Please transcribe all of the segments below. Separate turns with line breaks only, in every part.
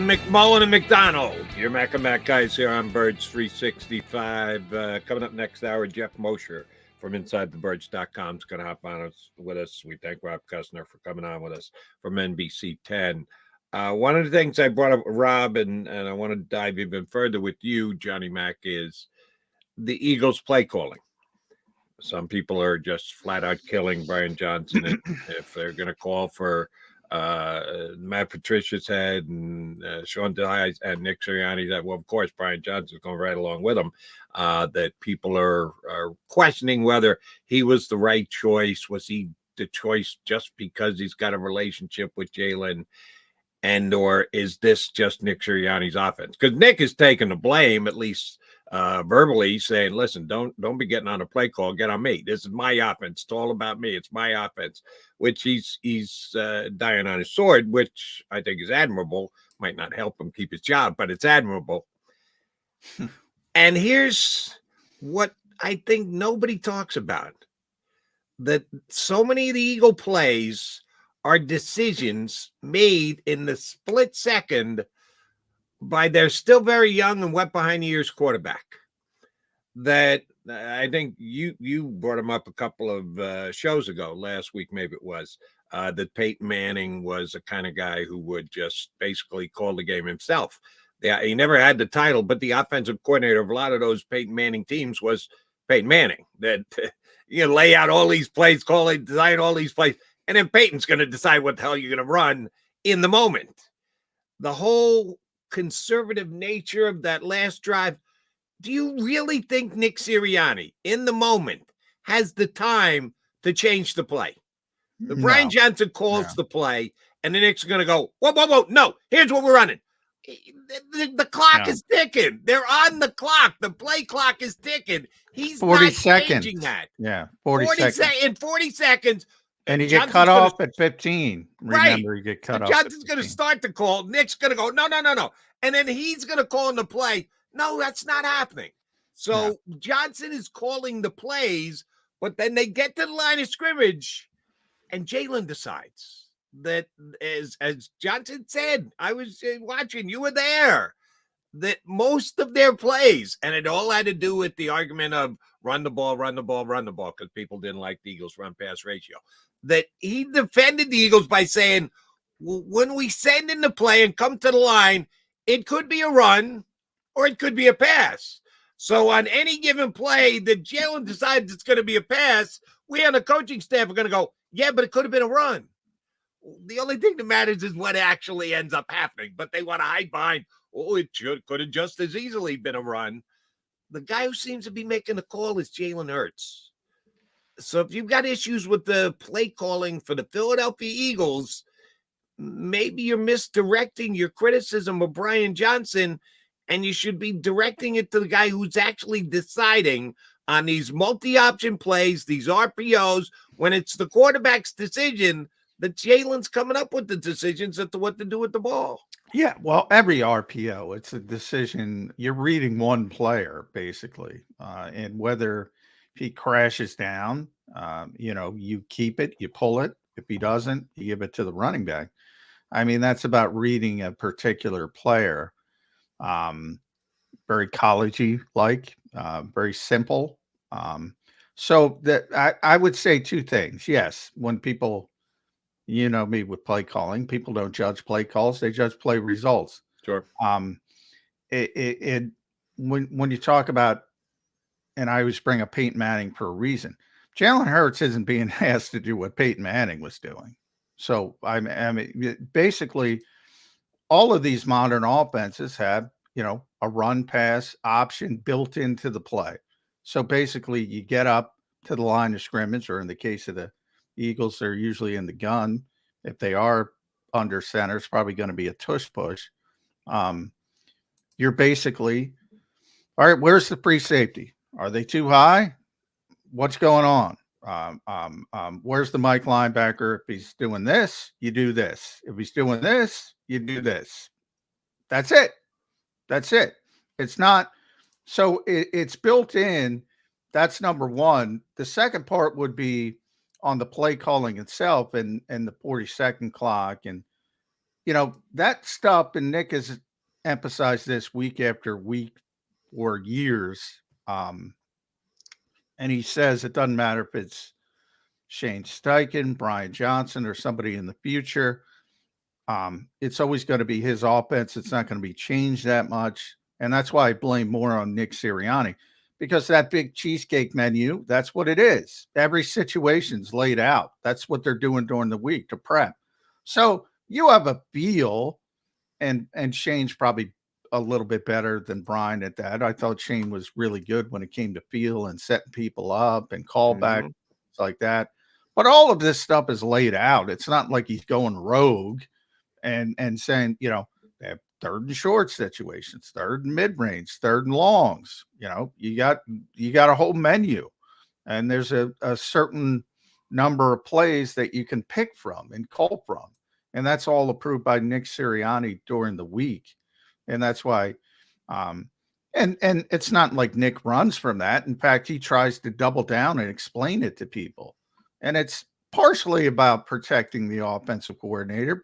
McMullen and McDonald. Your Mac and Mac guys here on Birds 365. Coming up next hour, Jeff Mosher from InsideTheBirds.com is going to hop on with us. We thank Rob Kustner for coming on with us from NBC 10. One of the things I brought up with Rob, and I want to dive even further with you, Johnny Mac, is the Eagles play calling. Some people are just flat out killing Brian Johnson if they're going to call for Matt Patricia's head and Sean Dye and Nick Sirianni's head. Well, of course, Brian Johnson's going right along with him. That people are questioning whether he was the right choice. Was he the choice just because he's got a relationship with Jalen? And or is this just Nick Sirianni's offense? Because Nick is taking the blame, at least verbally, saying, listen, don't be getting on a play call. Get on me. This is my offense. It's all about me. It's my offense, which he's dying on his sword, which I think is admirable. Might not help him keep his job, but it's admirable. And here's what I think nobody talks about, that so many of the Eagle plays are decisions made in the split second by their still very young and wet behind the ears quarterback. That I think you brought him up a couple of shows ago, last week maybe it was, that Peyton Manning was a kind of guy who would just basically call the game himself. Yeah, he never had the title, but the offensive coordinator of a lot of those Peyton Manning teams was Peyton Manning. That you lay out all these plays, design all these plays, and then Peyton's going to decide what the hell you're going to run in the moment. The whole conservative nature of that last drive. Do you really think Nick Sirianni in the moment has the time to change the play? The Brian Johnson calls the play, and the Knicks are going to go, whoa, no, here's what we're running. The clock is ticking. They're on the clock. The play clock is ticking. He's
40
not
seconds.
changing that.
Yeah, 40 seconds.
In 40 seconds.
And you get cut off at 15. Remember, you get cut off.
Johnson's going to start the call. Nick's going to go, no. And then he's going to call in the play. No, that's not happening. So Johnson is calling the plays, but then they get to the line of scrimmage, and Jalen decides that, as Johnson said, I was watching, you were there, that most of their plays, and it all had to do with the argument of run the ball, because people didn't like the Eagles' run-pass ratio, that he defended the Eagles by saying, well, when we send in the play and come to the line, it could be a run or it could be a pass. So on any given play that Jalen decides it's going to be a pass, we on the coaching staff are going to go, yeah, but it could have been a run. The only thing that matters is what actually ends up happening. But they want to hide behind, it could have just as easily been a run. The guy who seems to be making the call is Jalen Hurts. So if you've got issues with the play calling for the Philadelphia Eagles, maybe you're misdirecting your criticism of Brian Johnson, and you should be directing it to the guy who's actually deciding on these multi-option plays, these RPOs, when it's the quarterback's decision that Jalen's coming up with the decisions as to what to do with the ball.
Yeah, well, every RPO, it's a decision. You're reading one player, basically, and whether he crashes down, you keep it, you pull it. If he doesn't, you give it to the running back. I mean, that's about reading a particular player. Very collegey-like, very simple. So that I would say two things. Yes, when people, me with play calling, people don't judge play calls; they judge play results.
Sure.
When you talk about, and I always bring up Peyton Manning for a reason. Jalen Hurts isn't being asked to do what Peyton Manning was doing. So I mean, basically, all of these modern offenses have, a run pass option built into the play. So basically, you get up to the line of scrimmage, or in the case of the Eagles, they're usually in the gun. If they are under center, it's probably going to be a tush push. You're basically, all right, where's the free safety? Are they too high? What's going on? Where's the Mike linebacker? If he's doing this, you do this. If he's doing this, you do this. That's it. It's not. So it's built in. That's number one. The second part would be on the play calling itself and the 40-second clock. And that stuff, and Nick has emphasized this week after week for years. And he says it doesn't matter if it's Shane Steichen, Brian Johnson, or somebody in the future. It's always going to be his offense. It's not going to be changed that much. And that's why I blame more on Nick Sirianni, because that big cheesecake menu, that's what it is. Every situation's laid out. That's what they're doing during the week to prep. So you have a feel, and Shane's probably a little bit better than Brian at that. I thought Shane was really good when it came to feel and setting people up and callback, like that. But all of this stuff is laid out. It's not like he's going rogue and saying, they have third and short situations, third and mid range, third and longs. You got a whole menu, and there's a certain number of plays that you can pick from and call from. And that's all approved by Nick Sirianni during the week. And that's why, and it's not like Nick runs from that. In fact, he tries to double down and explain it to people. And it's partially about protecting the offensive coordinator,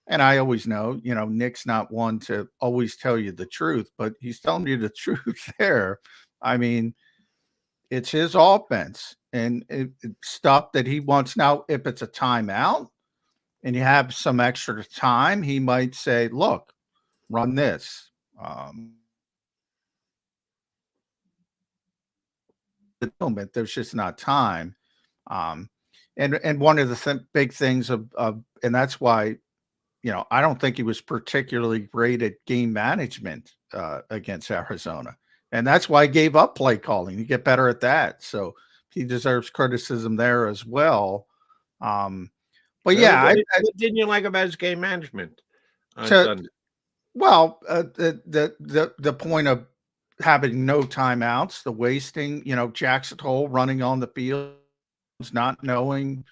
and I always know, Nick's not one to always tell you the truth, but he's telling you the truth there. I mean, it's his offense and stuff that he wants. Now, if it's a timeout and you have some extra time, he might say, look, run this. The moment, there's just not time. And one of the big things of, and that's why, I don't think he was particularly great at game management against Arizona. And that's why he gave up play calling. You get better at that. So he deserves criticism there as well. But yeah,
what didn't you like about his game management on Sunday?
Well, the point of having no timeouts, the wasting, Jackson Hole running on the field, not knowing,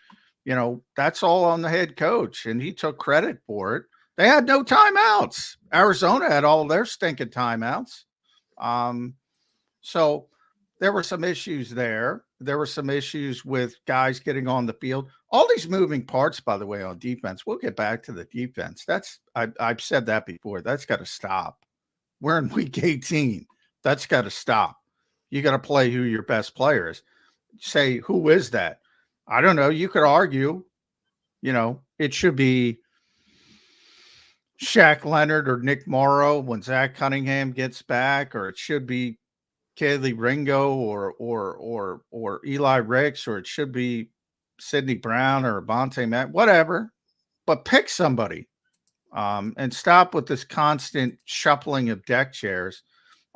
that's all on the head coach, and he took credit for it. They had no timeouts. Arizona had all their stinking timeouts. So there were some issues there. There were some issues with guys getting on the field. All these moving parts, by the way, on defense. We'll get back to the defense. I've said that before. That's got to stop. We're in week 18. That's got to stop. You got to play who your best player is. Say, who is that? I don't know. You could argue, it should be Shaq Leonard or Nick Morrow when Zach Cunningham gets back, or it should be Kaylee Ringo or Eli Ricks, or it should be Sidney Brown or Avonte Matt, whatever. But pick somebody and stop with this constant shuffling of deck chairs.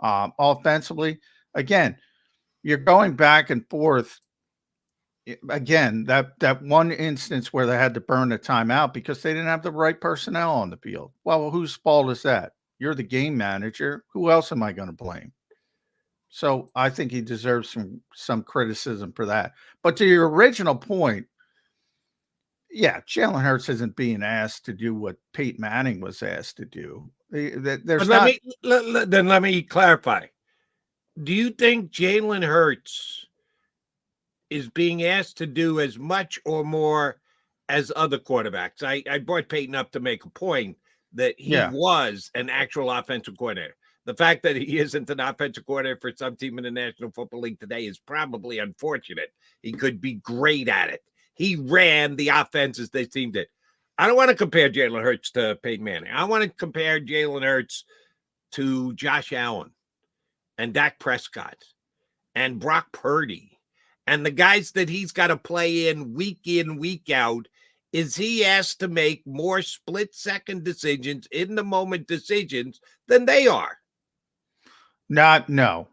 Offensively, again, you're going back and forth. Again, that one instance where they had to burn a timeout because they didn't have the right personnel on the field. Well, whose fault is that? You're the game manager. Who else am I going to blame? So I think he deserves some criticism for that. But to your original point, yeah, Jalen Hurts isn't being asked to do what Peyton Manning was asked to do.
Let me clarify. Do you think Jalen Hurts is being asked to do as much or more as other quarterbacks? I brought Peyton up to make a point that he was an actual offensive coordinator. The fact that he isn't an offensive coordinator for some team in the National Football League today is probably unfortunate. He could be great at it. He ran the offenses they team did. I don't want to compare Jalen Hurts to Peyton Manning. I want to compare Jalen Hurts to Josh Allen and Dak Prescott and Brock Purdy and the guys that he's got to play in, week out. Is he asked to make more split-second decisions, in-the-moment decisions than they are?
Not
you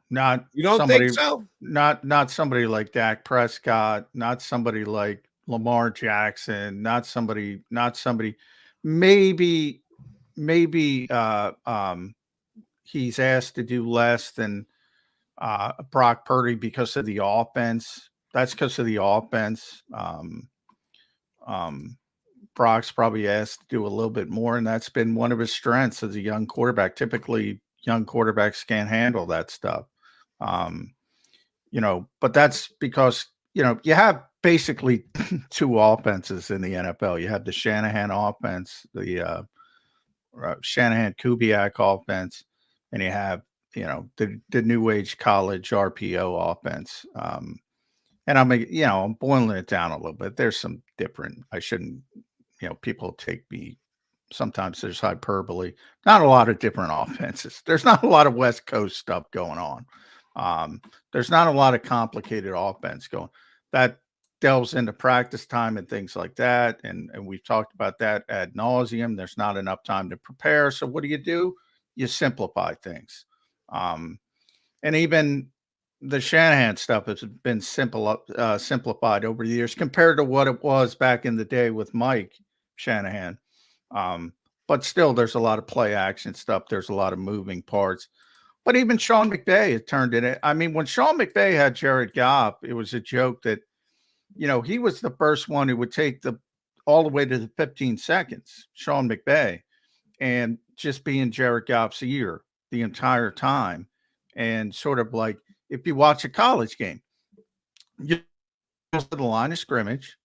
don't think so?
Not somebody like Dak Prescott, not somebody like Lamar Jackson, not somebody maybe he's asked to do less than Brock Purdy because of the offense. That's because of the offense. Brock's probably asked to do a little bit more, and that's been one of his strengths as a young quarterback. Typically, young quarterbacks can't handle that stuff. But that's because, you have basically two offenses in the NFL. You have the Shanahan offense, the Shanahan Kubiak offense, and you have, the new age college RPO offense. And I'm boiling it down a little bit. There's some different, I shouldn't, people take me, sometimes there's hyperbole, not a lot of different offenses. There's not a lot of West Coast stuff going on. There's not a lot of complicated offense going that delves into practice time and things like that. And we've talked about that ad nauseum. There's not enough time to prepare. So what do? You simplify things. And even the Shanahan stuff has been simplified over the years compared to what it was back in the day with Mike Shanahan. But still, there's a lot of play action stuff. There's a lot of moving parts. But even Sean McVay has turned it. I mean, when Sean McVay had Jared Goff, it was a joke that, he was the first one who would take all the way to the 15 seconds, Sean McVay, and just be in Jared Goff's ear the entire time. And sort of like, if you watch a college game, you go to the line of scrimmage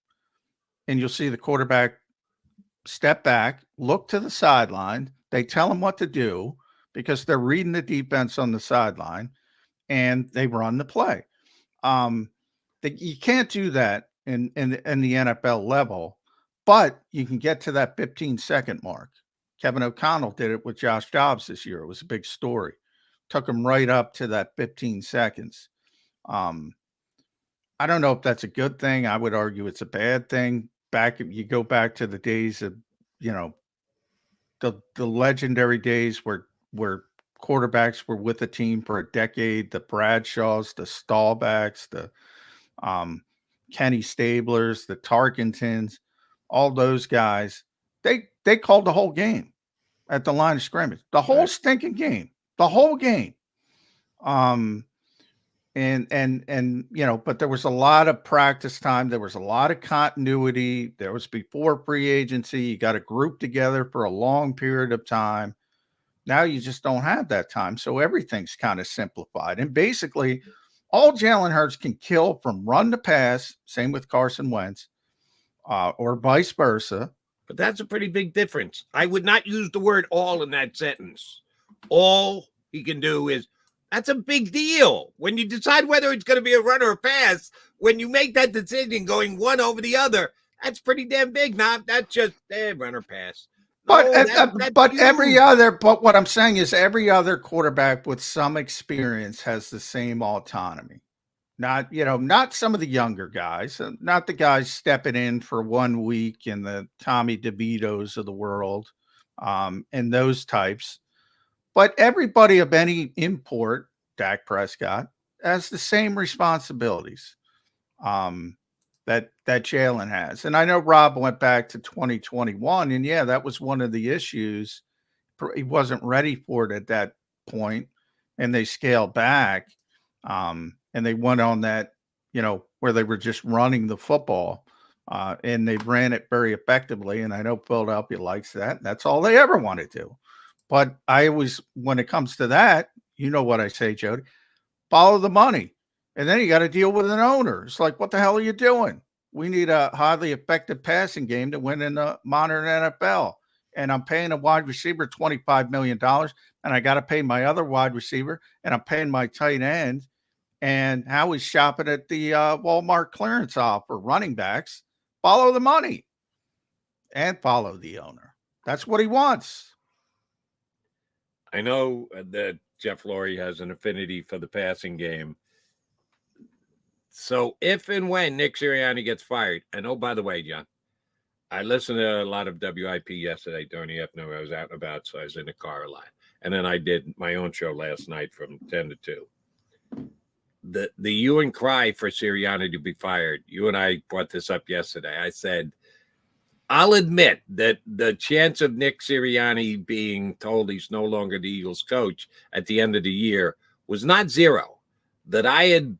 and you'll see the quarterback step back, look to the sideline. They tell him what to do because they're reading the defense on the sideline, and they run the play. You can't do that in the NFL level, but you can get to that 15-second mark. Kevin O'Connell did it with Josh Dobbs this year. It was a big story. Took him right up to that 15 seconds. I don't know if that's a good thing. I would argue it's a bad thing. You go back to the days of, the legendary days where quarterbacks were with the team for a decade, the Bradshaws, the Staubachs, the Kenny Stablers, the Tarkentons, all those guys, they called the whole game at the line of scrimmage, the whole stinking game, the whole game. But there was a lot of practice time. There was a lot of continuity. There was before free agency. You got to group together for a long period of time. Now you just don't have that time. So everything's kind of simplified. And basically, all Jalen Hurts can kill from run to pass, same with Carson Wentz, or vice versa.
But that's a pretty big difference. I would not use the word all in that sentence. All he can do is, that's a big deal. When you decide whether it's going to be a run or a pass, when you make that decision going one over the other, that's pretty damn big. Now, that's just run or pass.
But what I'm saying is every other quarterback with some experience has the same autonomy. Not some of the younger guys, not the guys stepping in for 1 week and the Tommy DeVitos of the world, and those types. But everybody of any import, Dak Prescott, has the same responsibilities that Jalen has. And I know Rob went back to 2021, and yeah, that was one of the issues. He wasn't ready for it at that point, and they scaled back, and they went on that, where they were just running the football, and they ran it very effectively. And I know Philadelphia likes that. That's all they ever want to do. But I always, when it comes to that, you know what I say, Jody, follow the money. And then you got to deal with an owner. It's like, what the hell are you doing? We need a highly effective passing game to win in the modern NFL. And I'm paying a wide receiver $25 million, and I got to pay my other wide receiver, and I'm paying my tight end. And Howie's shopping at the Walmart clearance aisle for running backs. Follow the money and follow the owner. That's what he wants.
I know that Jeff Lurie has an affinity for the passing game. So if and when Nick Sirianni gets fired, and oh, by the way, John, I listened to a lot of WIP yesterday during the afternoon. I was out and about, so I was in the car a lot. And then I did my own show last night from 10 to 2. The hue and cry for Sirianni to be fired, you and I brought this up yesterday. I said, I'll admit that the chance of Nick Sirianni being told he's no longer the Eagles coach at the end of the year was not zero, that I had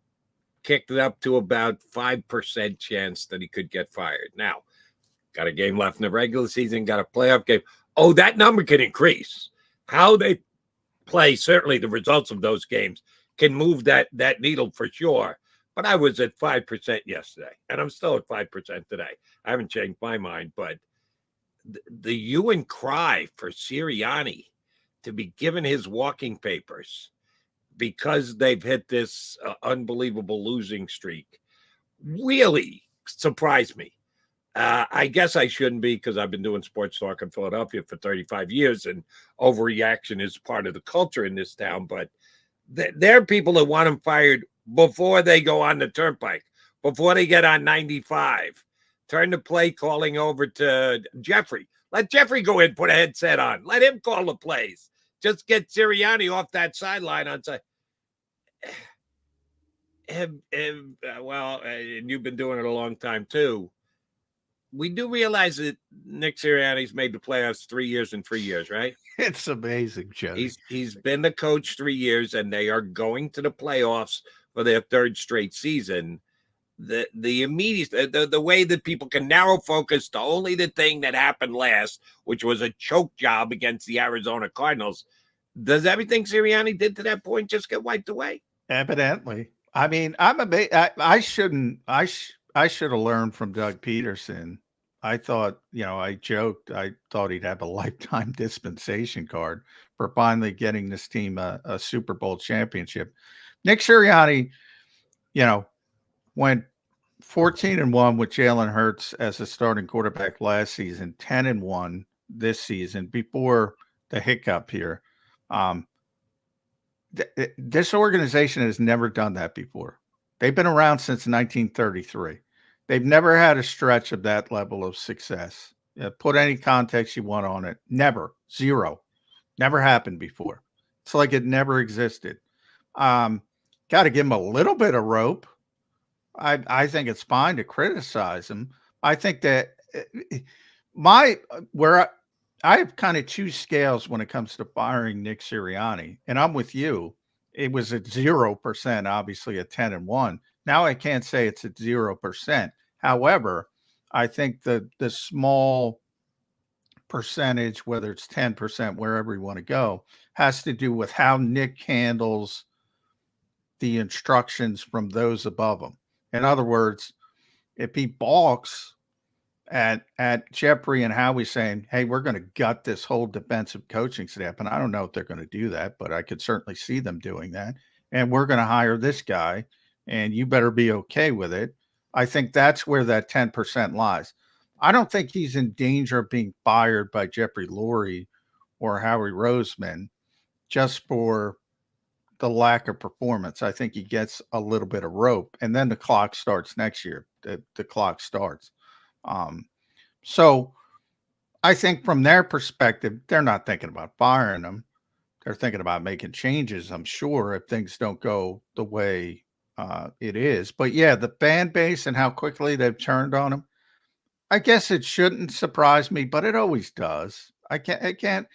kicked it up to about 5% chance that he could get fired. Now, got a game left in the regular season, got a playoff game. Oh, that number can increase. How they play, certainly the results of those games can move that needle for sure. But I was at 5% yesterday, and I'm still at 5% today. I haven't changed my mind, but the hue and cry for Sirianni to be given his walking papers because they've hit this unbelievable losing streak really surprised me. I guess I shouldn't be because I've been doing sports talk in Philadelphia for 35 years, and overreaction is part of the culture in this town. But there are people that want him fired before they go on the turnpike, before they get on 95. Turn the play calling over to Jeffrey. Let Jeffrey go in, put a headset on. Let him call the plays. Just get Sirianni off that sideline on side. Well, and you've been doing it a long time too. We do realize that Nick Sirianni's made the playoffs 3 years and 3 years, right?
It's amazing, Jody.
He's been the coach 3 years, and they are going to the playoffs for their third straight season. The immediate the way that people can narrow focus to only the thing that happened last, which was a choke job against the Arizona Cardinals. Does everything Sirianni did to that point just get wiped away?
Evidently. I mean, I'm amazed. I shouldn't. I should have learned from Doug Peterson. I thought, I joked. I thought he'd have a lifetime dispensation card for finally getting this team a Super Bowl championship. Nick Sirianni, went 14-1 with Jalen Hurts as a starting quarterback last season, 10-1 this season before the hiccup here. This organization has never done that before. They've been around since 1933. They've never had a stretch of that level of success. Put any context you want on it. Never. Zero. Never happened before. It's like it never existed. Got to give him a little bit of rope. I think it's fine to criticize him. I think that I have kind of two scales when it comes to firing Nick Sirianni, and I'm with you. It was at 0%, obviously at 10-1. Now I can't say it's at 0%. However, I think the small percentage, whether it's 10%, wherever you want to go, has to do with how Nick handles the instructions from those above him. In other words, if he balks at Jeffrey and Howie saying, hey, we're going to gut this whole defensive coaching staff. And I don't know if they're going to do that, but I could certainly see them doing that. And we're going to hire this guy, and you better be okay with it. I think that's where that 10% lies. I don't think he's in danger of being fired by Jeffrey Lurie or Howie Roseman just for the lack of performance. I think he gets a little bit of rope, and then the clock starts next year. The clock starts. So I think from their perspective, they're not thinking about firing him. They're thinking about making changes, I'm sure, if things don't go the way it is. But yeah, the fan base and how quickly they've turned on him, I guess it shouldn't surprise me, but it always does. I can't, they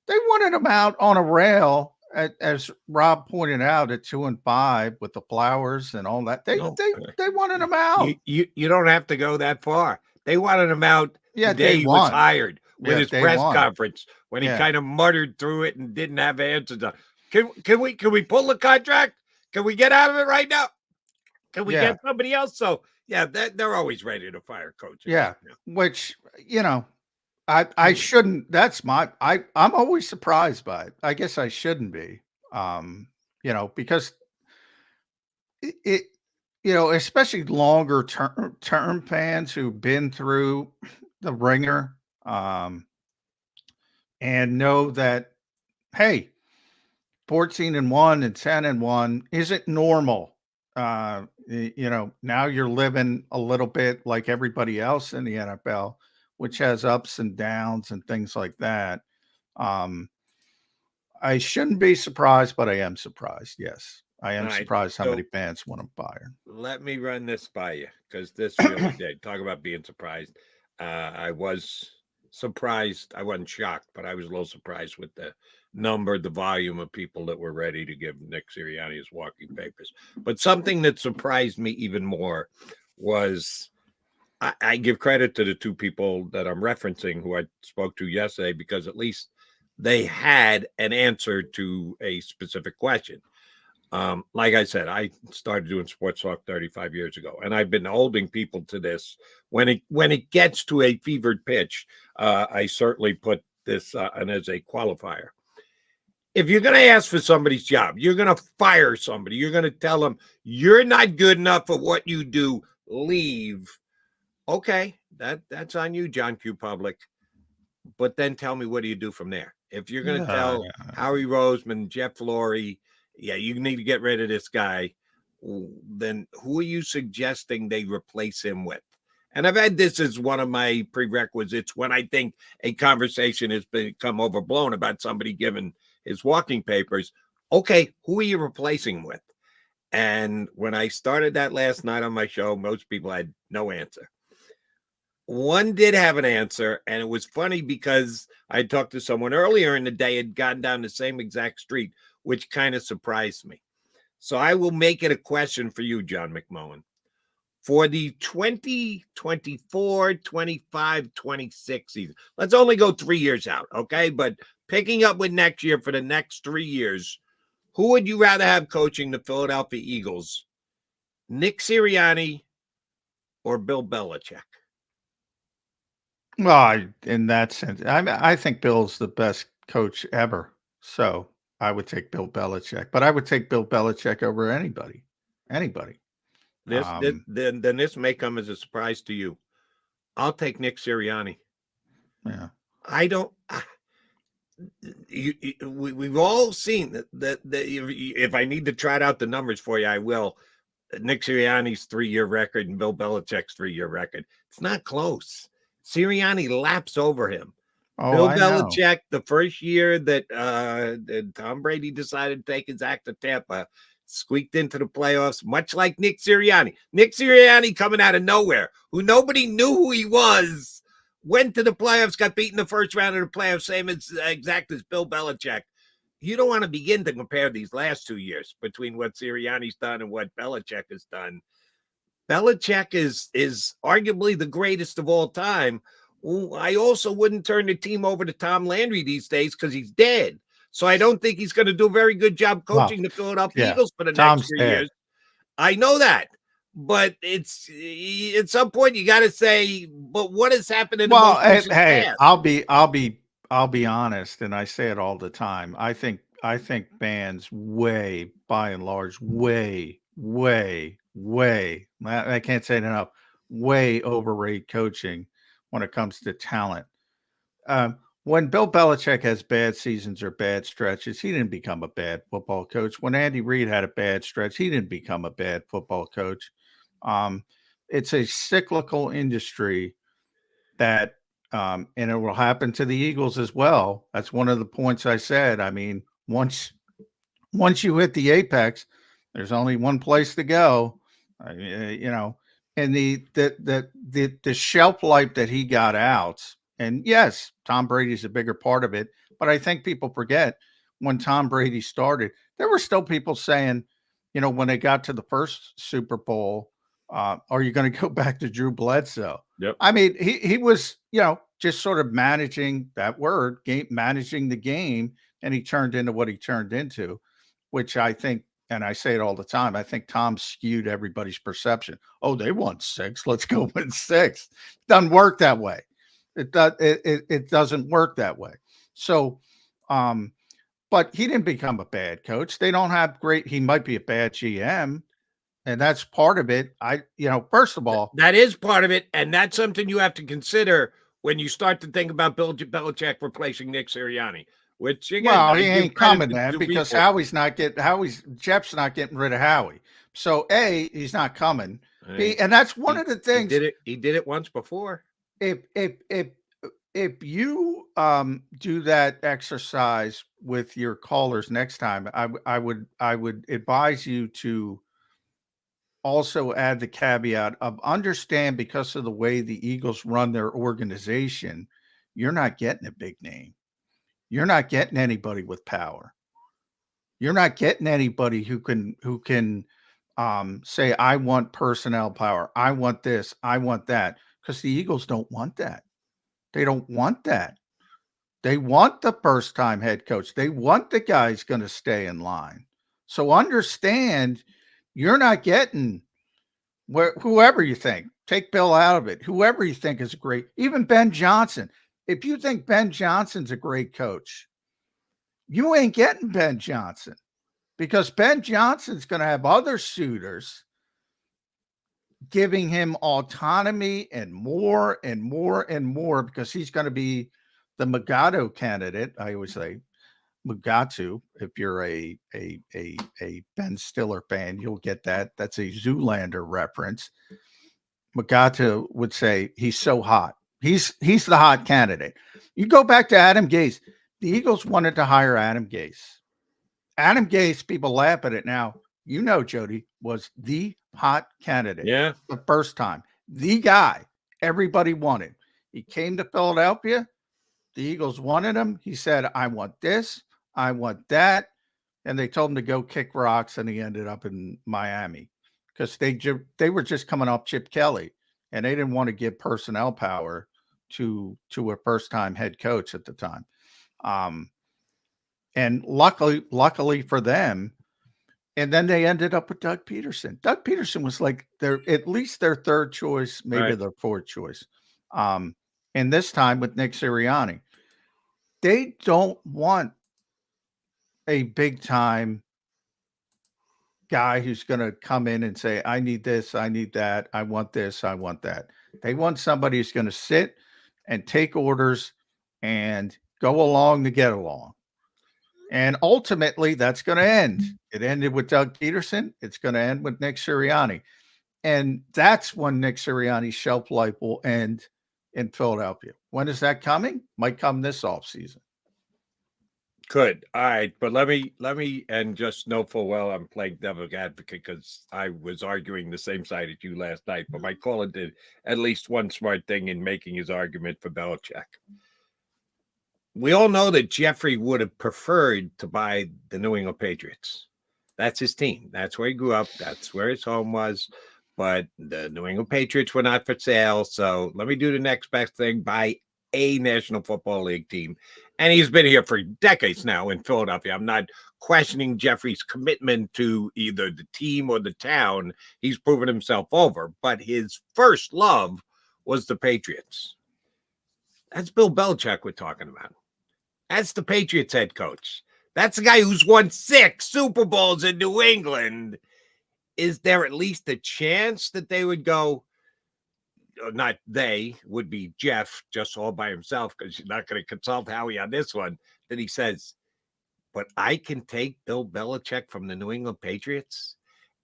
wanted him out on a rail, as Rob pointed out, at 2-5 with the flowers and all that. They wanted him out.
You don't have to go that far. They wanted him out the day he was hired with his press conference when he kind of muttered through it and didn't have answers. Can we pull the contract? Can we get out of it right now? Can we get somebody else? So yeah, they're always ready to fire coaches.
Yeah, which I shouldn't. That's I'm always surprised by it. I guess I shouldn't be, because it especially longer term fans who've been through the ringer, and know that, hey, 14-1 and 10-1 isn't normal. Now you're living a little bit like everybody else in the NFL, which has ups and downs and things like that. I shouldn't be surprised, but I am surprised. Yes, I am surprised how many fans want him fired.
Let me run this by you, because this really did. Talk about being surprised. I was surprised. I wasn't shocked, but I was a little surprised with the volume of people that were ready to give Nick Sirianni his walking papers. But something that surprised me even more was, I give credit to the two people that I'm referencing who I spoke to yesterday, because at least they had an answer to a specific question. Like I said, I started doing sports talk 35 years ago, and I've been holding people to this. When it gets to a fevered pitch, I certainly put this and as a qualifier. If you're going to ask for somebody's job, you're going to fire somebody, you're going to tell them you're not good enough for what you do, leave. Okay, that's on you, John Q. Public. But then tell me, what do you do from there? If you're going to
Yeah,
tell Howie Roseman, Jeff Lurie, yeah, you need to get rid of this guy, then who are you suggesting they replace him with? And I've had this as one of my prerequisites when I think a conversation has become overblown about somebody giving his walking papers. Okay, who are you replacing him with? And when I started that last night on my show, most people had no answer. One did have an answer, and it was funny because I talked to someone earlier in the day, had gone down the same exact street, which kind of surprised me. So I will make it a question for you, John McMullen. For the 2024, 25, 26 season, let's only go 3 years out, okay? But picking up with next year for the next 3 years, who would you rather have coaching the Philadelphia Eagles? Nick Sirianni or Bill Belichick?
well, in that sense, I think Bill's the best coach ever. So I would take Bill Belichick, but I would take Bill Belichick over anybody. Anybody.
Then this may come as a surprise to you. I'll take Nick Sirianni.
Yeah.
I don't. We've all seen that if I need to trot out the numbers for you, I will. Nick Sirianni's 3-year record and Bill Belichick's 3-year record. It's not close. Sirianni laps over him.
Oh,
Bill
I know.
Belichick, the first year that Tom Brady decided to take his act to Tampa, squeaked into the playoffs, much like Nick Sirianni. Nick Sirianni coming out of nowhere, who nobody knew who he was, went to the playoffs, got beaten the first round of the playoffs, same exact as Bill Belichick. You don't want to begin to compare these last 2 years between what Sirianni's done and what Belichick has done. Belichick is arguably the greatest of all time. I also wouldn't turn the team over to Tom Landry these days because he's dead. So I don't think he's going to do a very good job coaching the Philadelphia Eagles for the next 3 years. I know that. But it's at some point you got to say, but what has happened in the most recent past?
I'll be honest, and I say it all the time. I think fans by and large, I can't say it enough, way overrate coaching when it comes to talent. When Bill Belichick has bad seasons or bad stretches, he didn't become a bad football coach. When Andy Reid had a bad stretch, he didn't become a bad football coach. It's a cyclical industry that, and it will happen to the Eagles as well. That's one of the points I said. I mean, once you hit the apex, there's only one place to go. And the shelf life that he got out. And yes, Tom Brady's a bigger part of it, but I think people forget when Tom Brady started, there were still people saying, when they got to the first Super Bowl, are you going to go back to Drew Bledsoe?
Yep.
I mean, he was, just sort of managing managing the game, and he turned into what he turned into, which I think, and I say it all the time, I think Tom skewed everybody's perception. Oh, they won 6. Let's go win 6. Doesn't work that way. It doesn't work that way. So, but he didn't become a bad coach. They don't have he might be a bad GM, and that's part of it. First of all,
that is part of it, and that's something you have to consider when you start to think about Bill Belichick replacing Nick Sirianni. Which again,
he ain't coming then because Jeff's not getting rid of Howie. So he's not coming. And that's one of the things.
He did it once before.
If you do that exercise with your callers next time, I would advise you to also add the caveat of understand, because of the way the Eagles run their organization, you're not getting a big name. You're not getting anybody with power. You're not getting anybody who can say, I want personnel power. I want this. I want that. Because the Eagles don't want that. They don't want that. They want the first-time head coach. They want the guy who's going to stay in line. So understand, you're not getting whoever you think. Take Bill out of it. Whoever you think is great, even Ben Johnson. If you think Ben Johnson's a great coach, you ain't getting Ben Johnson, because Ben Johnson's going to have other suitors giving him autonomy and more and more and more, because he's going to be the Mugatu candidate. I always say Mugatu. If you're a Ben Stiller fan, you'll get that. That's a Zoolander reference. Mugatu would say he's so hot. He's the hot candidate. You go back to Adam Gase. The Eagles wanted to hire Adam Gase. Adam Gase, people laugh at it now. You know, Jody was the hot candidate.
Yeah.
The first time. The guy everybody wanted. He came to Philadelphia. The Eagles wanted him. He said, I want this. I want that. And they told him to go kick rocks, and he ended up in Miami because they were just coming off Chip Kelly, and they didn't want to give personnel power to a first-time head coach at the time. And luckily for them, and then they ended up with Doug Peterson. Doug Peterson was like at least their third choice, maybe their fourth choice. And this time with Nick Sirianni, they don't want a big time guy who's going to come in and say, I need this, I need that, I want this, I want that. They want somebody who's going to sit and take orders and go along to get along. And ultimately, that's going to end. It ended with Doug Peterson. It's going to end with Nick Sirianni. And that's when Nick Sirianni's shelf life will end in Philadelphia. When is that coming? Might come this offseason.
Could. All right. But let me, and just know full well I'm playing devil's advocate because I was arguing the same side as you last night. But my caller did at least one smart thing in making his argument for Belichick. We all know that Jeffrey would have preferred to buy the New England Patriots. That's his team. That's where he grew up. That's where his home was. But the New England Patriots were not for sale. So let me do the next best thing, buy a National Football League team. And he's been here for decades now in Philadelphia. I'm not questioning Jeffrey's commitment to either the team or the town. He's proven himself over. But his first love was the Patriots. That's Bill Belichick we're talking about. That's the Patriots head coach. That's the guy who's won 6 Super Bowls in New England. Is there at least a chance that they would go, not they, would be Jeff just all by himself, because you're not going to consult Howie on this one, that he says, but I can take Bill Belichick from the New England Patriots,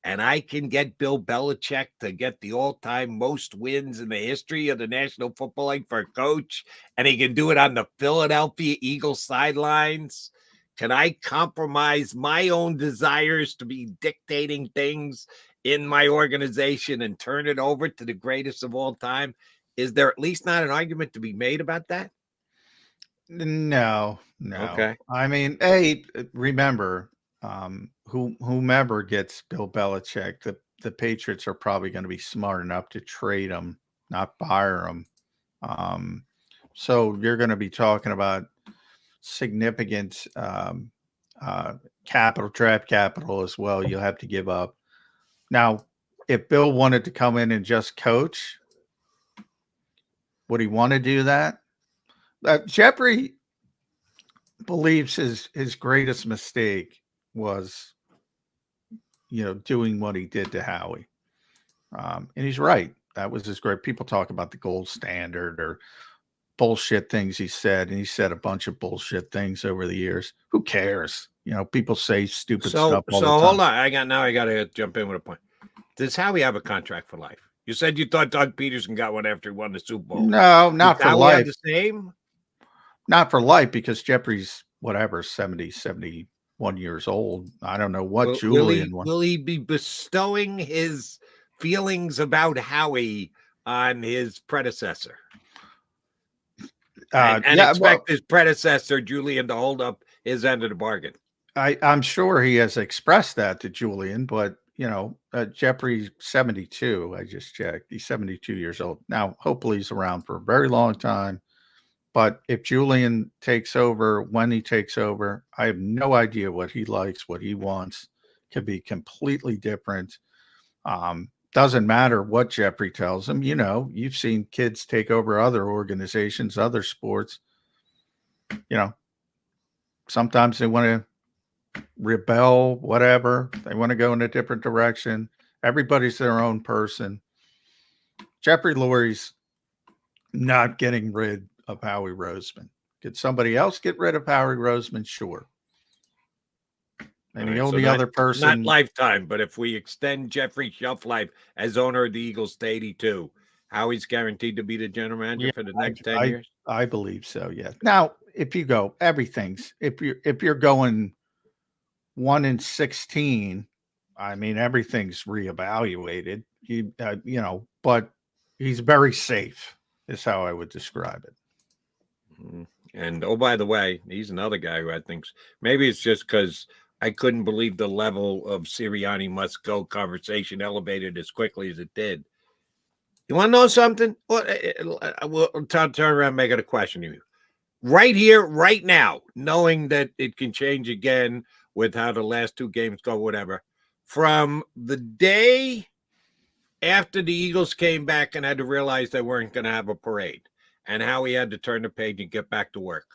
and I can get Bill Belichick to get the all-time most wins in the history of the National Football League for a coach, and he can do it on the Philadelphia Eagles sidelines. Can I compromise my own desires to be dictating things in my organization and turn it over to the greatest of all time? Is there at least not an argument to be made about that?
No.
Okay.
I mean, hey, remember, whomever gets Bill Belichick, the Patriots are probably going to be smart enough to trade him, not fire him. So you're going to be talking about significant draft capital as well. You'll have to give up. Now, if Bill wanted to come in and just coach, would he want to do that? Jeffrey believes his greatest mistake was, doing what he did to Howie. And he's right. That was his great. People talk about the gold standard or bullshit things he said, and he said a bunch of bullshit things over the years. Who cares? People say stupid stuff all the time.
Hold on. I got to jump in with a point. Does Howie have a contract for life? You said you thought Doug Peterson got one after he won the Super Bowl.
No, not for life.
The same?
Not for life, because Jeffrey's 70, 71 years old. I don't know what Julian won.
Will he be bestowing his feelings about Howie on his predecessor? Expect his predecessor, Julian, to hold up his end of the bargain.
I'm sure he has expressed that to Julian, but Jeffrey's 72. I just checked. He's 72 years old. Now, hopefully he's around for a very long time. But if Julian takes over, when he takes over, I have no idea what he likes, what he wants. could be completely different. Doesn't matter what Jeffrey tells them. You've seen kids take over other organizations, other sports. Sometimes they want to rebel, whatever. They want to go in a different direction. Everybody's their own person. Jeffrey Lurie's not getting rid of Howie Roseman. Could somebody else get rid of Howie Roseman? Sure. And the only other person,
not lifetime, but if we extend Jeffrey's shelf life as owner of the Eagles to 82, Howie's guaranteed to be the general manager for the next 10 years.
I believe so. Yeah. Now, if you go, if you're going 1-16, I mean, everything's reevaluated. But he's very safe, is how I would describe it.
Mm-hmm. And oh, by the way, he's another guy who I think maybe it's just because I couldn't believe the level of Sirianni must go conversation elevated as quickly as it did. You want to know something? We'll turn around and make it a question to you. Right here, right now, knowing that it can change again with how the last two games go, whatever. From the day after the Eagles came back and had to realize they weren't going to have a parade and how he had to turn the page and get back to work,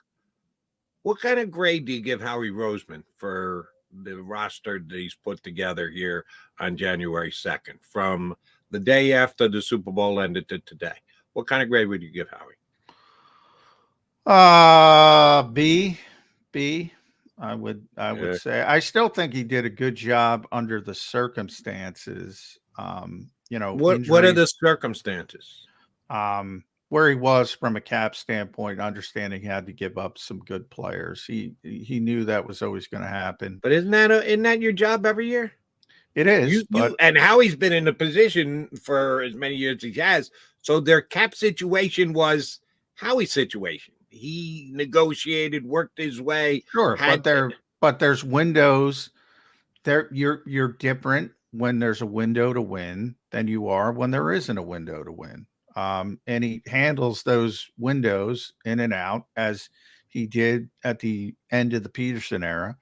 what kind of grade do you give Howie Roseman for the roster that he's put together here on January 2nd, from the day after the Super Bowl ended to today? What kind of grade would you give
Howie? B. I would say. I still think he did a good job under the circumstances.
What are the circumstances?
Where he was from a cap standpoint, understanding he had to give up some good players. He knew that was always going to happen.
But isn't that your job every year?
It is.
And Howie's been in a position for as many years as he has. So their cap situation was Howie's situation. He negotiated, worked his way.
Sure, but there's windows. You're different when there's a window to win than you are when there isn't a window to win. And he handles those windows in and out as he did at the end of the Peterson era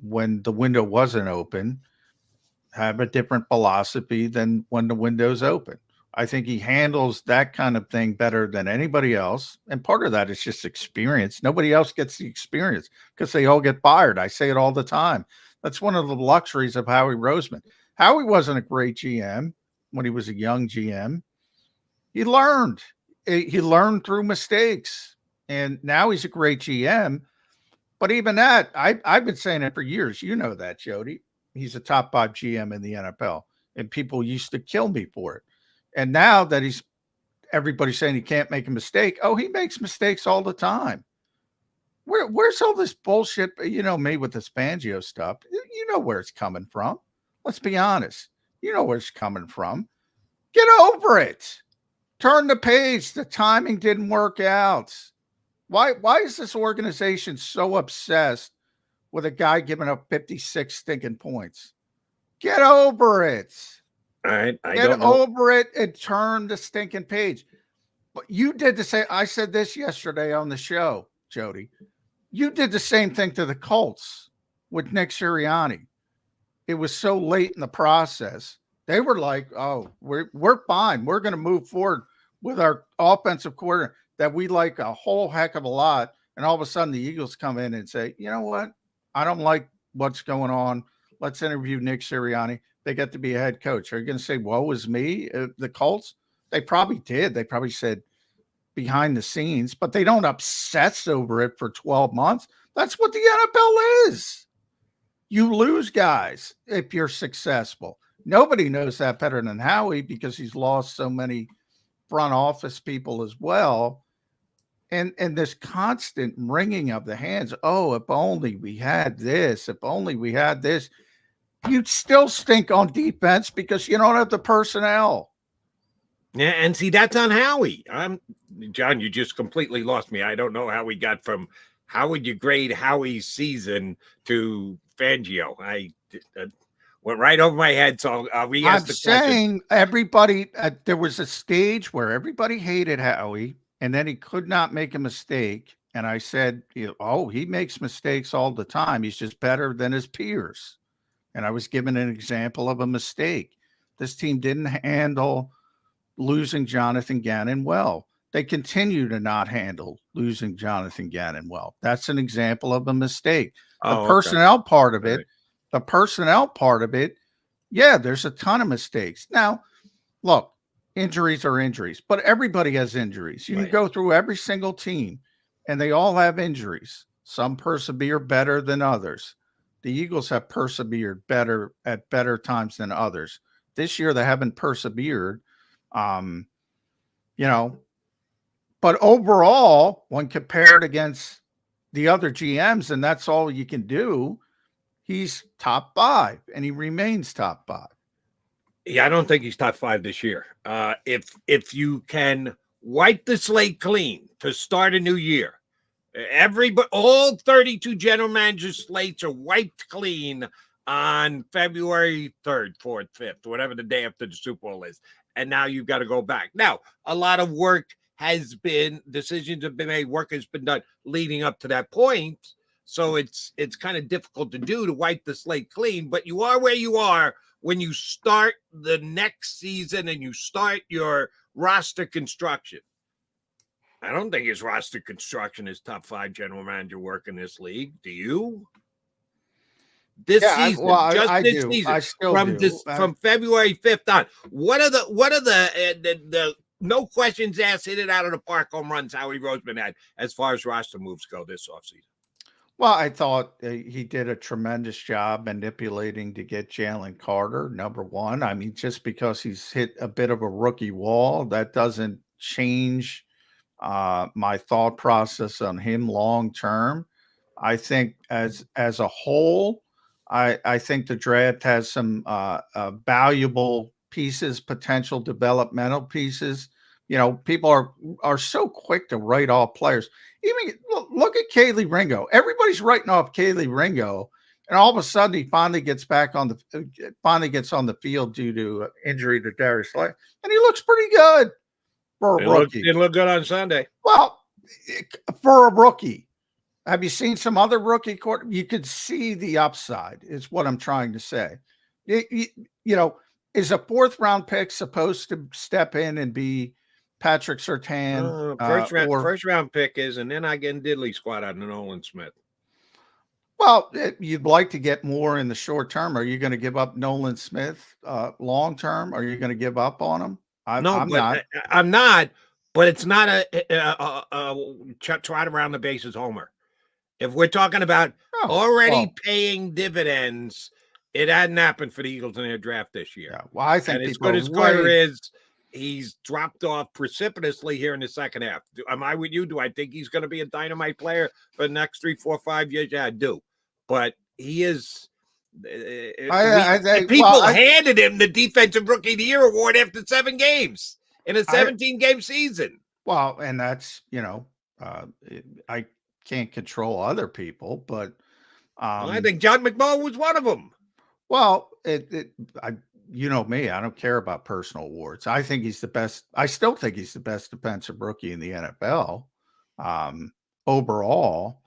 when the window wasn't open. Have a different philosophy than when the window's open. I think he handles that kind of thing better than anybody else. And part of that is just experience. Nobody else gets the experience because they all get fired. I say it all the time. That's one of the luxuries of Howie Roseman. Howie wasn't a great GM when he was a young GM. He learned. He learned through mistakes. And now he's a great GM. But even that, I've been saying it for years. You know that, Jody. He's a top 5 GM in the NFL. And people used to kill me for it. And now that everybody's saying he can't make a mistake. Oh, he makes mistakes all the time. Where's all this bullshit? Me with this Fangio stuff. You know where it's coming from. Let's be honest. You know where it's coming from. Get over it. Turn the page. The timing didn't work out. Why is this organization so obsessed with a guy giving up 56 stinking points? Get over it.
All right.
Get over it and turn the stinking page. But you did the same. I said this yesterday on the show, Jody. You did the same thing to the Colts with Nick Sirianni. It was so late in the process. They were like, oh, we're fine. We're going to move forward with our offensive coordinator that we like a whole heck of a lot. And all of a sudden the Eagles come in and say, you know what? I don't like what's going on. Let's interview Nick Sirianni. They get to be a head coach. Are you going to say, woe is me, the Colts? They probably did. They probably said behind the scenes, but they don't obsess over it for 12 months. That's what the NFL is. You lose guys if you're successful. Nobody knows that better than Howie because he's lost so many front office people as well. And this constant wringing of the hands. Oh, if only we had this, if only we had this. You'd still stink on defense because you don't have the personnel.
Yeah, and see, that's on Howie. John, you just completely lost me. I don't know how we got from how would you grade Howie's season to Fangio. I went right over my head, so I'll re-ask the question. I'm saying
everybody, there was a stage where everybody hated Howie, and then he could not make a mistake. And I said, oh, he makes mistakes all the time. He's just better than his peers. And I was given an example of a mistake. This team didn't handle losing Jonathan Gannon well. They continue to not handle losing Jonathan Gannon well. That's an example of a mistake. The
Oh, okay.
personnel part of it,
Right.
the personnel part of it, yeah, there's a ton of mistakes. Now, look, injuries are injuries, but everybody has injuries. You can
Right.
go through every single team, and they all have injuries. Some persevere better than others. The Eagles have persevered better at better times than others. This year, they haven't persevered. Um, you know, but overall, when compared against the other GMs, and that's all you can do, he's top 5, and he remains top 5.
Yeah, I don't think he's top 5 this year. If you can wipe the slate clean to start a new year, all 32 general managers' slates are wiped clean on February 3rd, 4th, 5th, whatever the day after the Super Bowl is. And now you've got to go back. Now, a lot of work has been, decisions have been made, work has been done leading up to that point. So it's kind of difficult to do to wipe the slate clean, but you are where you are when you start the next season and you start your roster construction. I don't think his roster construction is top 5 general manager work in this league. Do you? This season,
I
this
do.
season,
I still do.
From February 5th on, what are the no questions asked, hit it out of the park home runs Howie Roseman had as far as roster moves go this offseason?
Well, I thought he did a tremendous job manipulating to get Jalen Carter, number one. I mean, just because he's hit a bit of a rookie wall, that doesn't change my thought process on him long term. I think as a whole, I think the draft has some valuable pieces, potential developmental pieces. You know, people are so quick to write off players. Even look at Kaylee Ringo. Everybody's writing off Kaylee Ringo, and all of a sudden he finally gets on the field due to injury to Darius Slay, and he looks pretty good for a rookie.
Didn't look good on Sunday.
Well, for a rookie, have you seen some other rookie court? You could see the upside. Is what I'm trying to say. You know, is a 4th round pick supposed to step in and be Patrick Surtain?
First round pick is, and then I get diddly squat out of Nolan Smith.
Well, you'd like to get more in the short term. Are you going to give up Nolan Smith long term? Are you going to give up on him? I'm
not. But it's not a trot around the bases homer. If we're talking about paying dividends, it hadn't happened for the Eagles in their draft this year.
Yeah, well, I think
as good as Carter is, he's dropped off precipitously here in the second half. Am I with you? Do I think he's going to be a dynamite player for the next 3, 4, 5 years? Yeah, I do. But he is. People handed him the Defensive Rookie of the Year award after 7 games in a 17-game season.
Well, and that's, I can't control other people, but
I think John McMullen was one of them.
Well, you know me, I don't care about personal awards. I think he's the best. I still think he's the best defensive rookie in the NFL overall.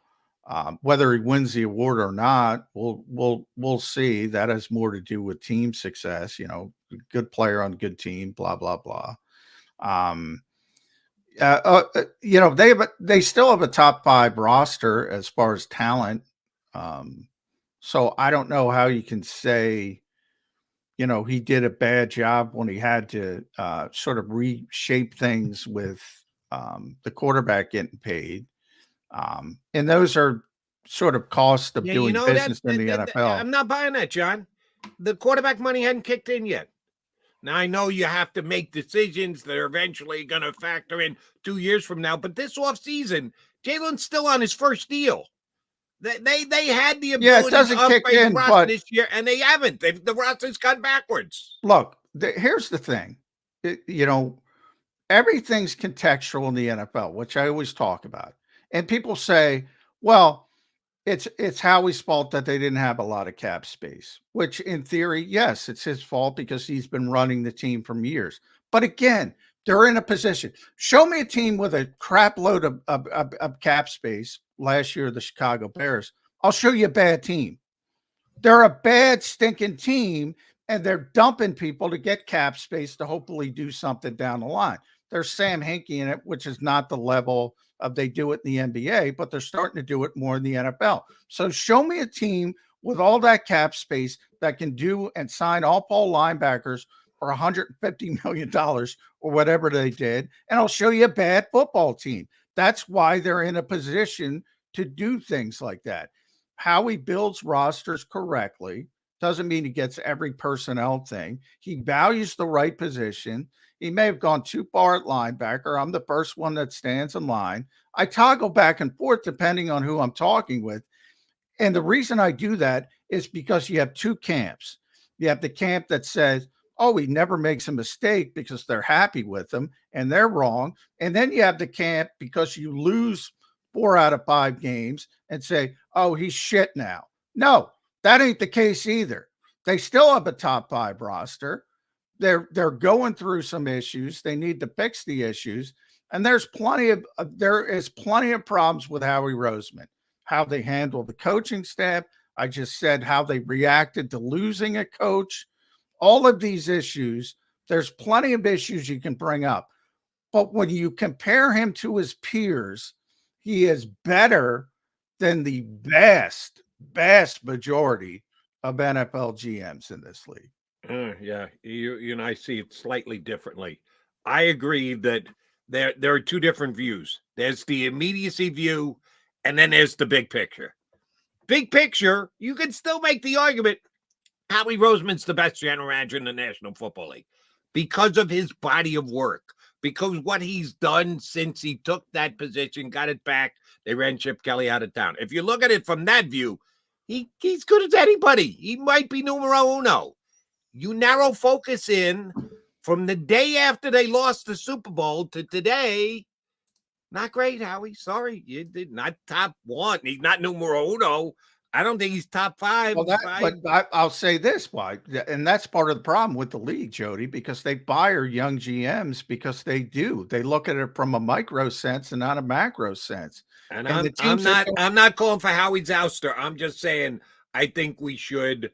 Whether he wins the award or not, we'll see. That has more to do with team success. Good player on good team. Blah blah blah. They still have a top 5 roster as far as talent. So I don't know how you can say, he did a bad job when he had to sort of reshape things with the quarterback getting paid. And those are sort of costs of doing business in the NFL.
I'm not buying that, John. The quarterback money hadn't kicked in yet. Now, I know you have to make decisions that are eventually going to factor in 2 years from now, but this offseason, Jalen's still on his first deal. They had the ability to upgrade the roster this year, and they haven't. The roster's gone backwards.
Look, here's the thing. Everything's contextual in the NFL, which I always talk about. And people say, well, it's Howie's fault that they didn't have a lot of cap space, which in theory, yes, it's his fault because he's been running the team for years. But again, they're in a position. Show me a team with a crap load of cap space last year, the Chicago Bears. I'll show you a bad team. They're a bad, stinking team, and they're dumping people to get cap space to hopefully do something down the line. There's Sam Hinkie in it, which is not the level of they do it in the NBA, but they're starting to do it more in the NFL. So show me a team with all that cap space that can do and sign all Paul linebackers for $150 million or whatever they did, and I'll show you a bad football team. That's why they're in a position to do things like that. How he builds rosters correctly doesn't mean he gets every personnel thing. He values the right position. He may have gone too far at linebacker. I'm the first one that stands in line. I toggle back and forth depending on who I'm talking with. And the reason I do that is because you have two camps. You have the camp that says, oh, he never makes a mistake because they're happy with him and they're wrong. And then you have the camp because you lose 4 out of 5 games and say, oh, he's shit now. No, that ain't the case either. They still have a top 5 roster. They're going through some issues. They need to fix the issues. And there is plenty of problems with Howie Roseman, how they handle the coaching staff. I just said how they reacted to losing a coach. All of these issues, there's plenty of issues you can bring up. But when you compare him to his peers, he is better than the vast majority of NFL GMs in this league.
Yeah, you and I see it slightly differently. I agree that there are two different views. There's the immediacy view, and then there's the big picture. Big picture, you can still make the argument Howie Roseman's the best general manager in the National Football League because of his body of work, because what he's done since he took that position, got it back. They ran Chip Kelly out of town. If you look at it from that view, he's good as anybody. He might be numero uno. You narrow focus in from the day after they lost the Super Bowl to today. Not great, Howie. Sorry, you did not top 1. He's not numero uno. I don't think he's top 5.
Well, but I'll say this, why, and that's part of the problem with the league, Jody, because they fire young GMs because they look at it from a micro sense and not a macro sense.
And I'm not calling for Howie's ouster. I'm just saying I think we should.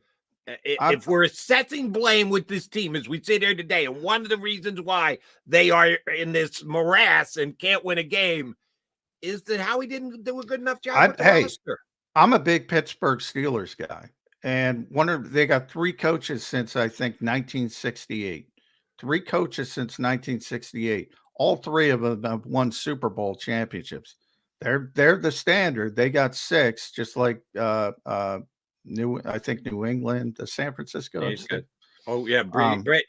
If we're assessing blame with this team as we sit here today, and one of the reasons why they are in this morass and can't win a game is that Howie didn't do a good enough job with the roster.
I'm a big Pittsburgh Steelers guy, and they got 3 coaches since I think 1968. 3 coaches since 1968. All 3 of them have won Super Bowl championships. They're the standard. They got 6, just like New England, the San Francisco.
Oh yeah,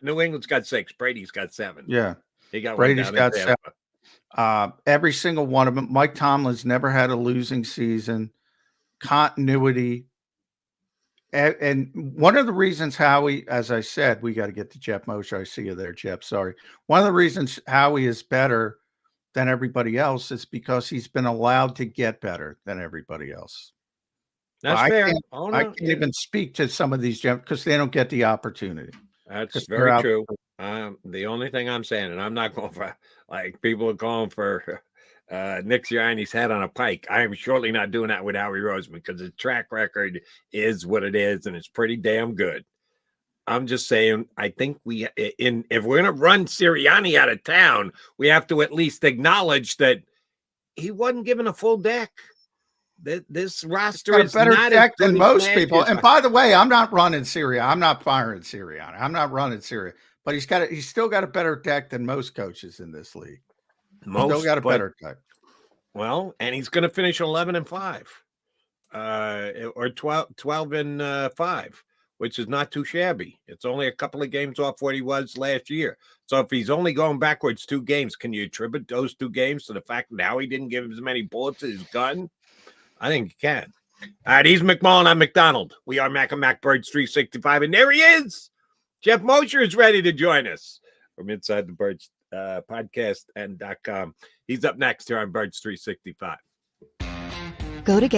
New England's got 6. Brady's got 7.
Yeah,
he got
Brady's got 7. Every single one of them. Mike Tomlin's never had a losing season. Continuity, and one of the reasons Howie, as I said, we got to get to Jeff Mosher. I see you there, Jeff. Sorry. One of the reasons Howie is better than everybody else is because he's been allowed to get better than everybody else.
That's fair.
I can't even speak to some of these Jeff because they don't get the opportunity.
That's very true. The only thing I'm saying, and I'm not going for like people are going for Nick Sirianni's head on a pike. I am surely not doing that with Howie Roseman because his track record is what it is, and it's pretty damn good. I'm just saying, I think if we're going to run Sirianni out of town, we have to at least acknowledge that he wasn't given a full deck. This roster is
better
not
deck than most people. And by the way, I'm not running Sirianni. I'm not firing Sirianni. I'm not running Sirianni. But he's still got a better deck than most coaches in this league. Still got a better deck.
Well, and he's going to finish 11-5, or 12-5, which is not too shabby. It's only a couple of games off what he was last year. So if he's only going backwards 2 games, can you attribute those 2 games to the fact that now he didn't give as many bullets as his gun? I think you can. All right, he's McMullen. I'm McDonald. We are Mac and Mac Birds 365, and there he is. Jeff Mosher is ready to join us from Inside the Birds podcast and .com. He's up next here on Birds 365.
Go to get